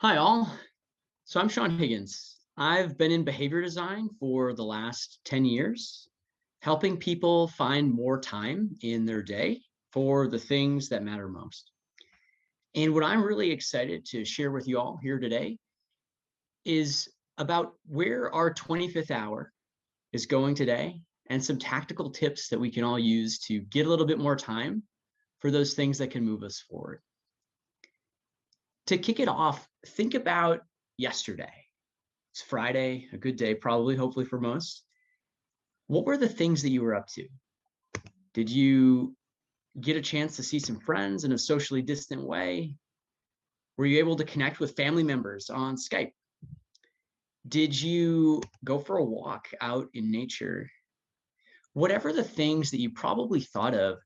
Hi, all. So I'm Sean Higgins. I've been in behavior design for the last 10 years, helping people find more time in their day for the things that matter most. And what I'm really excited to share with you all here today is about where our 25th hour is going today and some tactical tips that we can all use to get a little bit more time for those things that can move us forward. To kick it off, think about yesterday. It's Friday, a good day, probably, hopefully for most. What were the things that you were up to? Did you get a chance to see some friends in a socially distant way? Were you able to connect with family members on Skype? Did you go for a walk out in nature? Whatever the things that you probably thought of,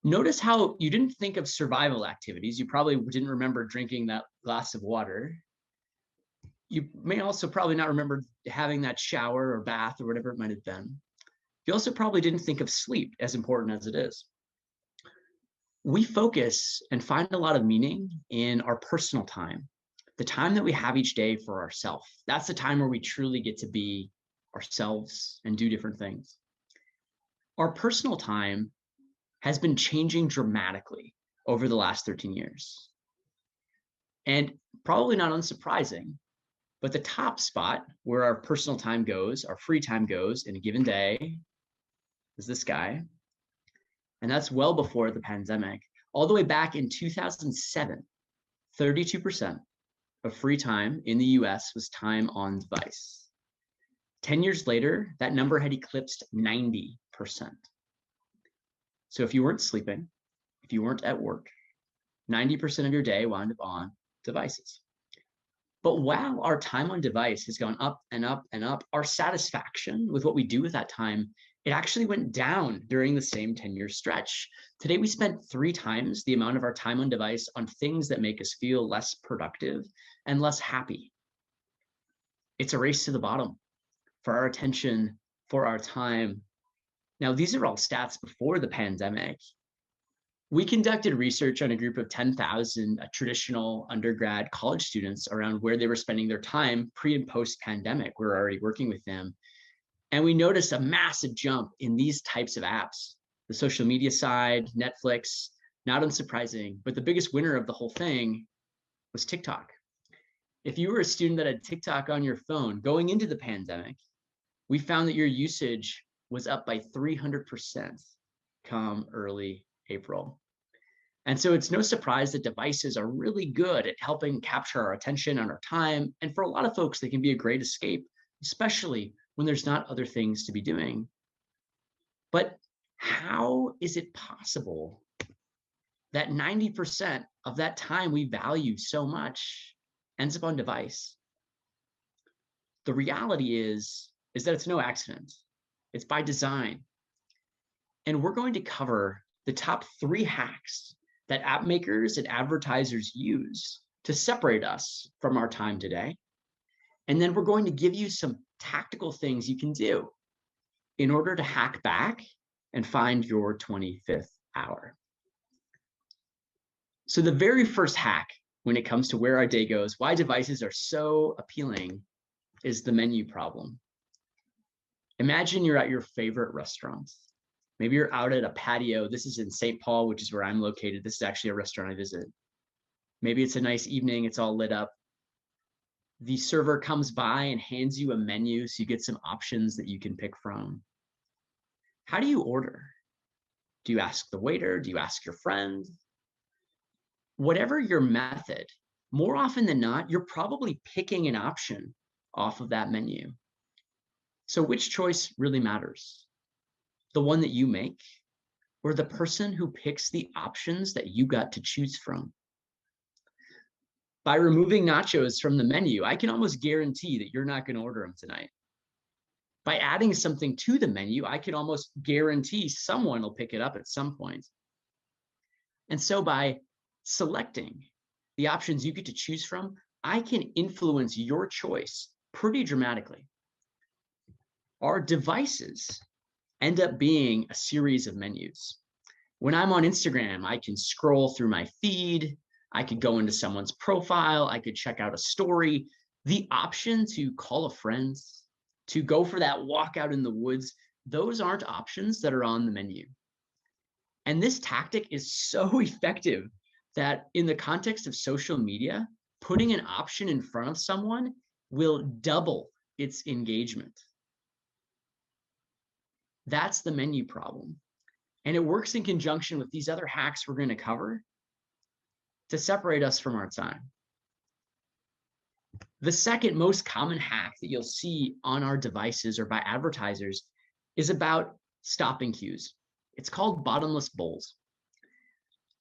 notice how you didn't think of survival activities. You probably didn't remember drinking that glass of water. You may also probably not remember having that shower or bath or whatever it might have been. You also probably didn't think of sleep, as important as it is. We focus and find a lot of meaning in our personal time, the time that we have each day for ourselves. That's the time where we truly get to be ourselves and do different things. Our personal time has been changing dramatically over the last 13 years. And probably not unsurprising, but the top spot where our personal time goes, our free time goes in a given day is this guy. And that's well before the pandemic. All the way back in 2007, 32% of free time in the US was time on device. 10 years later, that number had eclipsed 90%. So if you weren't sleeping, if you weren't at work, 90% of your day wound up on devices. But while our time on device has gone up and up and up, our satisfaction with what we do with that time, it actually went down during the same 10-year stretch. Today, we spent 3 times the amount of our time on device on things that make us feel less productive and less happy. It's a race to the bottom for our attention, for our time. Now, these are all stats before the pandemic. We conducted research on a group of 10,000 traditional undergrad college students around where they were spending their time pre and post pandemic. We're already working with them. And we noticed a massive jump in these types of apps, the social media side, Netflix, not unsurprising, but the biggest winner of the whole thing was TikTok. If you were a student that had TikTok on your phone going into the pandemic, we found that your usage was up by 300% come early April. And so it's no surprise that devices are really good at helping capture our attention and our time. And for a lot of folks, they can be a great escape, especially when there's not other things to be doing. But how is it possible that 90% of that time we value so much ends up on device? The reality is that it's no accident. It's by design. And we're going to cover the top 3 hacks that app makers and advertisers use to separate us from our time today. And then we're going to give you some tactical things you can do in order to hack back and find your 25th hour. So the very first hack when it comes to where our day goes, why devices are so appealing, is the menu problem. Imagine you're at your favorite restaurant. Maybe you're out at a patio. This is in St. Paul, which is where I'm located. This is actually a restaurant I visit. Maybe it's a nice evening. It's all lit up. The server comes by and hands you a menu so you get some options that you can pick from. How do you order? Do you ask the waiter? Do you ask your friend? Whatever your method, more often than not, you're probably picking an option off of that menu. So which choice really matters? The one that you make, or the person who picks the options that you got to choose from? By removing nachos from the menu, I can almost guarantee that you're not going to order them tonight. By adding something to the menu, I can almost guarantee someone will pick it up at some point. And so by selecting the options you get to choose from, I can influence your choice pretty dramatically. Our devices end up being a series of menus. When I'm on Instagram, I can scroll through my feed. I could go into someone's profile. I could check out a story. The option to call a friend, to go for that walk out in the woods, those aren't options that are on the menu. And this tactic is so effective that in the context of social media, putting an option in front of someone will double its engagement. That's the menu problem. And it works in conjunction with these other hacks we're going to cover to separate us from our time. The second most common hack that you'll see on our devices or by advertisers is about stopping cues. It's called bottomless bowls.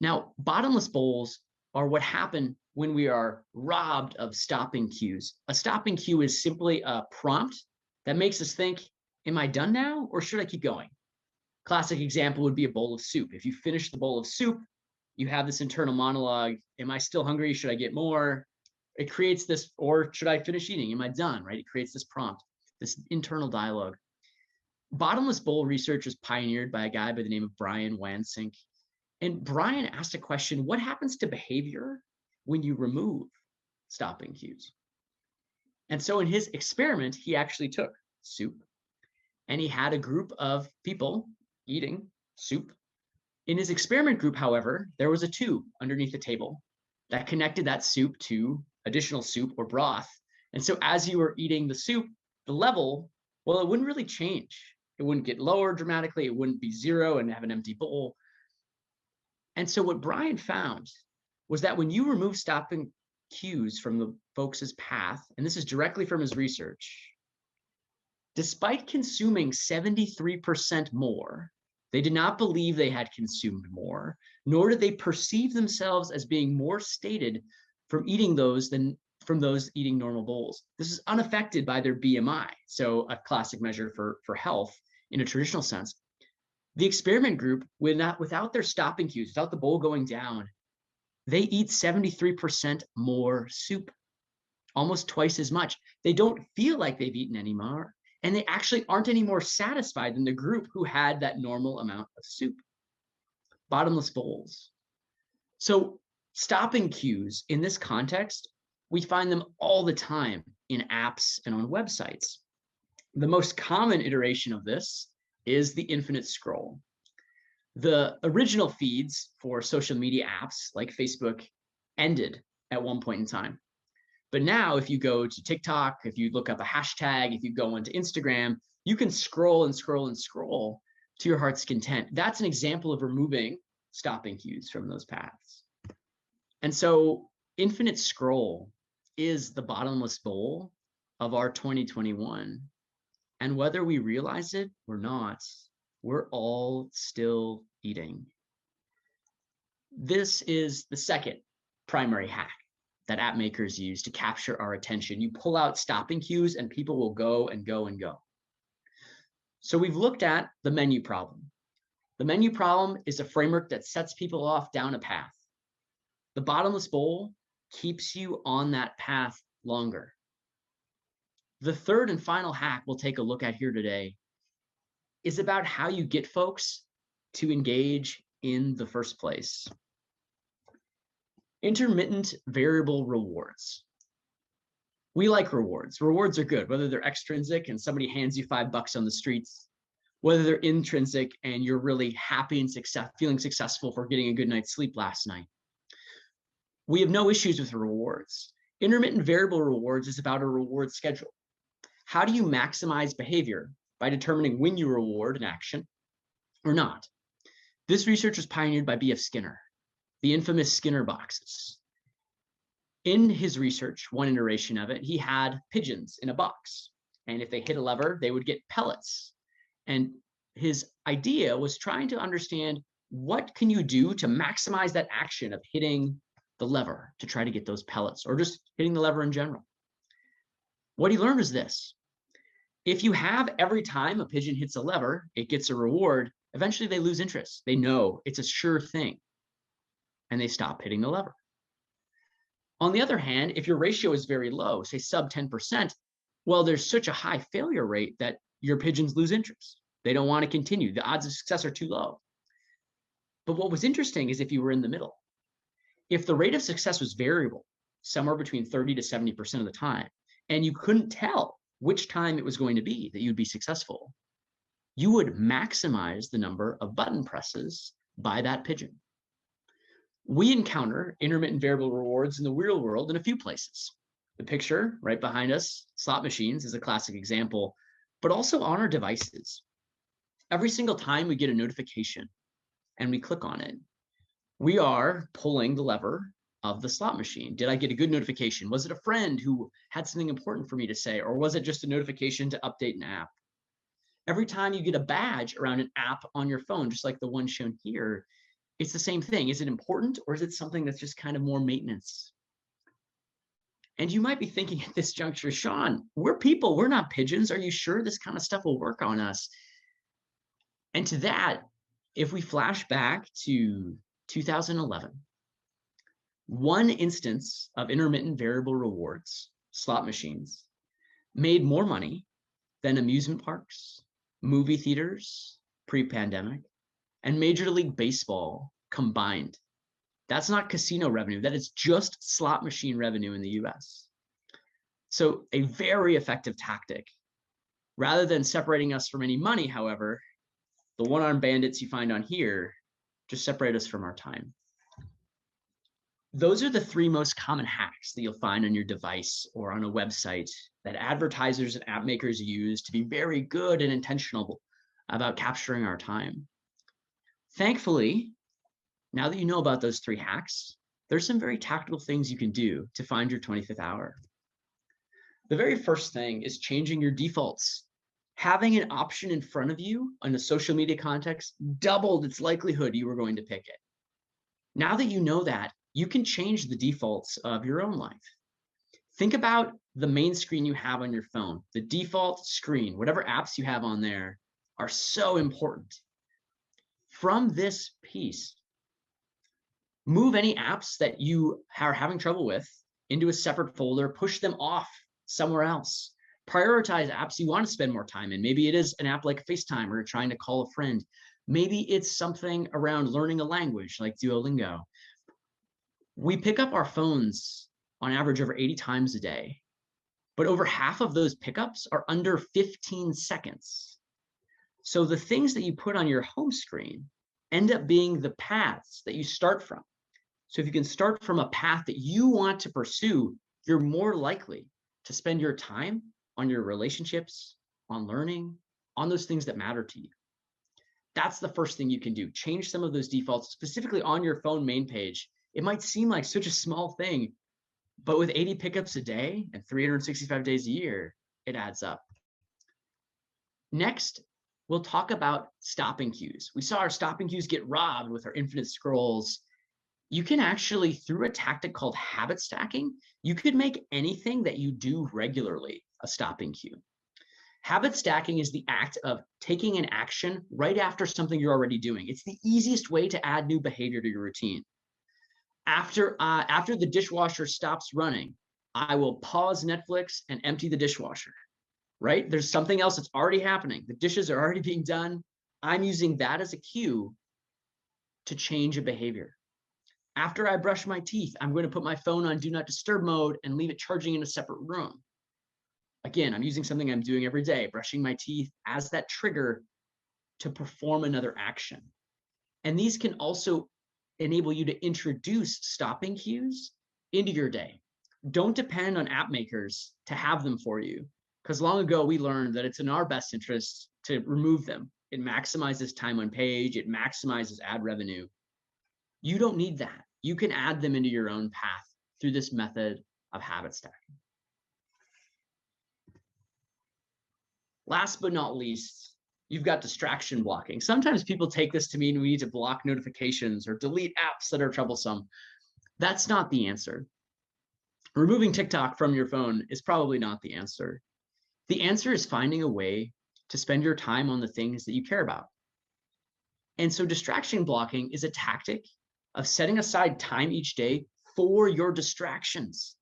Now, bottomless bowls are what happen when we are robbed of stopping cues. A stopping cue is simply a prompt that makes us think, am I done now or should I keep going? Classic example would be a bowl of soup. If you finish the bowl of soup, you have this internal monologue, am I still hungry? Should I get more? It creates this, or should I finish eating? Am I done, right? It creates this prompt, this internal dialogue. Bottomless bowl research was pioneered by a guy by the name of Brian Wansink. And Brian asked a question, what happens to behavior when you remove stopping cues? And so in his experiment, he actually took soup and he had a group of people eating soup. In his experiment group, however, there was a tube underneath the table that connected that soup to additional soup or broth. And so as you were eating the soup, the level, well, it wouldn't really change. It wouldn't get lower dramatically. It wouldn't be zero and have an empty bowl. And so what Brian found was that when you remove stopping cues from the folks' path, and this is directly from his research, despite consuming 73% more, they did not believe they had consumed more, nor did they perceive themselves as being more stated from eating those than from those eating normal bowls. This is unaffected by their BMI, so a classic measure for health in a traditional sense. The experiment group, without their stopping cues, without the bowl going down, they eat 73% more soup, almost twice as much. They don't feel like they've eaten anymore, and they actually aren't any more satisfied than the group who had that normal amount of soup. Bottomless bowls. So stopping cues in this context, we find them all the time in apps and on websites. The most common iteration of this is the infinite scroll. The original feeds for social media apps like Facebook ended at one point in time. But now if you go to TikTok, if you look up a hashtag, if you go into Instagram, you can scroll and scroll and scroll to your heart's content. That's an example of removing stopping cues from those paths. And so infinite scroll is the bottomless bowl of our 2021. And whether we realize it or not, we're all still eating. This is the second primary hack that app makers use to capture our attention. You pull out stopping cues and people will go and go and go. So we've looked at the menu problem. The menu problem is a framework that sets people off down a path. The bottomless bowl keeps you on that path longer. The third and final hack we'll take a look at here today is about how you get folks to engage in the first place. Intermittent variable rewards. We like rewards. Rewards are good, whether they're extrinsic and somebody hands you $5 on the streets, whether they're intrinsic and you're really happy and feeling successful for getting a good night's sleep last night. We have no issues with rewards. Intermittent variable rewards is about a reward schedule. How do you maximize behavior? By determining when you reward an action or not. This research was pioneered by B.F. Skinner, the infamous Skinner boxes. In his research, one iteration of it, he had pigeons in a box. And if they hit a lever, they would get pellets. And his idea was trying to understand what can you do to maximize that action of hitting the lever to try to get those pellets, or just hitting the lever in general. What he learned was this. If you have every time a pigeon hits a lever, it gets a reward, eventually they lose interest. They know it's a sure thing, and they stop hitting the lever. On the other hand, if your ratio is very low, say sub 10%, well, there's such a high failure rate that your pigeons lose interest. They don't want to continue. The odds of success are too low. But what was interesting is if you were in the middle. If the rate of success was variable, somewhere between 30 to 70% of the time, and you couldn't tell which time it was going to be that you'd be successful, you would maximize the number of button presses by that pigeon. We encounter intermittent variable rewards in the real world in a few places. The picture right behind us, slot machines, is a classic example, but also on our devices. Every single time we get a notification and we click on it, we are pulling the lever of the slot machine. Did I get a good notification? Was it a friend who had something important for me to say, or was it just a notification to update an app? Every time you get a badge around an app on your phone, just like the one shown here, it's the same thing. Is it important, or is it something that's just kind of more maintenance? And you might be thinking at this juncture, Sean, we're people, we're not pigeons. Are you sure this kind of stuff will work on us? And to that, if we flash back to 2011, one instance of intermittent variable rewards, slot machines, made more money than amusement parks, movie theaters pre-pandemic, and Major League Baseball combined. That's not casino revenue. That is just slot machine revenue in the US. So a very effective tactic. Rather than separating us from any money, however, the one-armed bandits you find on here just separate us from our time. Those are the three most common hacks that you'll find on your device or on a website that advertisers and app makers use to be very good and intentional about capturing our time. Thankfully, now that you know about those three hacks, there's some very tactical things you can do to find your 25th hour. The very first thing is changing your defaults. Having an option in front of you in a social media context doubled its likelihood you were going to pick it. Now that you know that, you can change the defaults of your own life. Think about the main screen you have on your phone. The default screen, whatever apps you have on there, are so important. From this piece, move any apps that you are having trouble with into a separate folder, push them off somewhere else. Prioritize apps you want to spend more time in. Maybe it is an app like FaceTime or trying to call a friend. Maybe it's something around learning a language like Duolingo. We pick up our phones on average over 80 times a day, but over half of those pickups are under 15 seconds. So the things that you put on your home screen end up being the paths that you start from. So if you can start from a path that you want to pursue, you're more likely to spend your time on your relationships, on learning, on those things that matter to you. That's the first thing you can do. Change some of those defaults, specifically on your phone main page. It might seem like such a small thing, but with 80 pickups a day and 365 days a year, it adds up. Next, we'll talk about stopping cues. We saw our stopping cues get robbed with our infinite scrolls. You can actually, through a tactic called habit stacking, you could make anything that you do regularly a stopping cue. Habit stacking is the act of taking an action right after something you're already doing. It's the easiest way to add new behavior to your routine. After the dishwasher stops running, I will pause Netflix and empty the dishwasher, right? There's something else that's already happening. The dishes are already being done. I'm using that as a cue to change a behavior. After I brush my teeth, I'm going to put my phone on do not disturb mode and leave it charging in a separate room. Again, I'm using something I'm doing every day, brushing my teeth, as that trigger to perform another action. And these can also enable you to introduce stopping cues into your day. Don't depend on app makers to have them for you, because long ago we learned that it's in our best interest to remove them. It maximizes time on page, it maximizes ad revenue. You don't need that. You can add them into your own path through this method of habit stacking. Last but not least, you've got distraction blocking. Sometimes people take this to mean we need to block notifications or delete apps that are troublesome. That's not the answer. Removing TikTok from your phone is probably not the answer. The answer is finding a way to spend your time on the things that you care about. And so distraction blocking is a tactic of setting aside time each day for your distractions.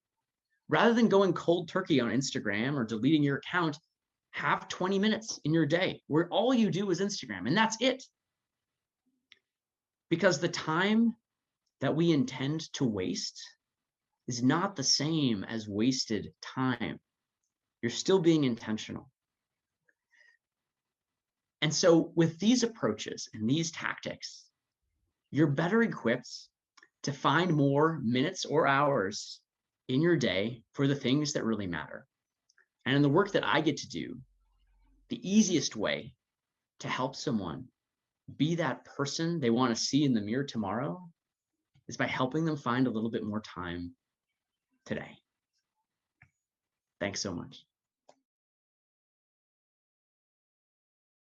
Rather than going cold turkey on Instagram or deleting your account, have 20 minutes in your day where all you do is Instagram, and that's it. Because the time that we intend to waste is not the same as wasted time. You're still being intentional. And so with these approaches and these tactics, you're better equipped to find more minutes or hours in your day for the things that really matter. And in the work that I get to do, the easiest way to help someone be that person they want to see in the mirror tomorrow is by helping them find a little bit more time today. Thanks so much.